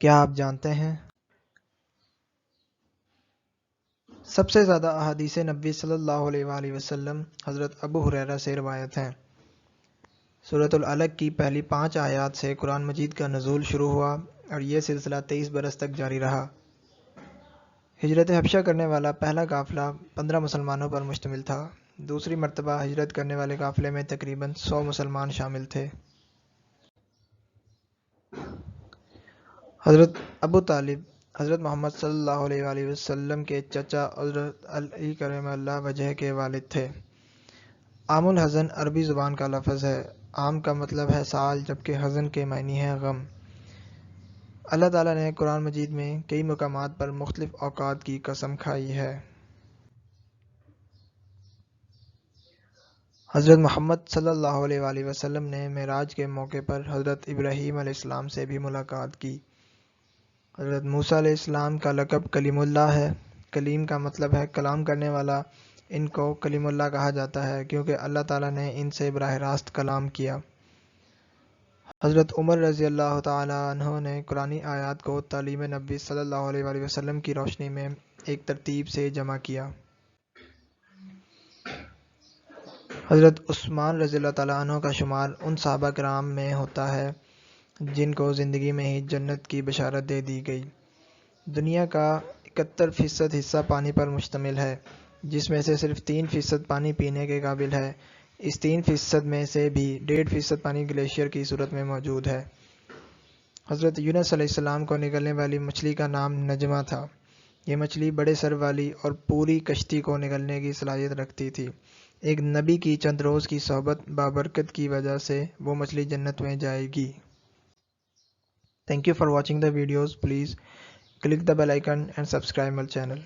کیا آپ جانتے ہیں سب سے زیادہ احادیث نبوی صلی اللہ علیہ وآلہ وسلم حضرت ابو ہریرہ سے روایت ہیں۔ سورۃ العلق کی پہلی 5 آیات سے قرآن مجید کا نزول شروع ہوا اور یہ سلسلہ 23 برس تک جاری رہا۔ ہجرت حبشہ کرنے والا پہلا قافلہ 15 مسلمانوں پر مشتمل تھا۔ دوسری مرتبہ ہجرت کرنے والے قافلے میں تقریباً 100 مسلمان شامل تھے۔ حضرت ابو طالب حضرت محمد صلی اللہ علیہ وآلہ وسلم کے چچا حضرت علی کرم اللہ وجہ کے والد تھے۔ عام الحزن عربی زبان کا لفظ ہے۔ عام کا مطلب ہے سال، جبکہ حزن کے معنی ہے غم۔ اللہ تعالیٰ نے قرآن مجید میں کئی مقامات پر مختلف اوقات کی قسم کھائی ہے۔ حضرت محمد صلی اللہ علیہ وآلہ وسلم نے معراج کے موقع پر حضرت ابراہیم علیہ السلام سے بھی ملاقات کی۔ حضرت موسیٰ علیہ السلام کا لقب کلیم اللہ ہے۔ کلیم کا مطلب ہے کلام کرنے والا۔ ان کو کلیم اللہ کہا جاتا ہے کیونکہ اللہ تعالیٰ نے ان سے براہ راست کلام کیا۔ حضرت عمر رضی اللہ تعالیٰ عنہ نے قرآنی آیات کو تعلیم نبی صلی اللہ علیہ وآلہ وسلم کی روشنی میں ایک ترتیب سے جمع کیا۔ حضرت عثمان رضی اللہ تعالیٰ عنہ کا شمار ان صحابہ کرام میں ہوتا ہے جن کو زندگی میں ہی جنت کی بشارت دے دی گئی۔ دنیا کا 71% حصہ پانی پر مشتمل ہے، جس میں سے صرف 3% پانی پینے کے قابل ہے۔ اس 3% میں سے بھی 1.5% پانی گلیشیئر کی صورت میں موجود ہے۔ حضرت یونس علیہ السلام کو نگلنے والی مچھلی کا نام نجمہ تھا۔ یہ مچھلی بڑے سر والی اور پوری کشتی کو نگلنے کی صلاحیت رکھتی تھی۔ ایک نبی کی چند روز کی صحبت بابرکت کی وجہ سے وہ مچھلی جنت میں جائے گی۔ Thank you for watching the videos. Please click the bell icon and subscribe my channel.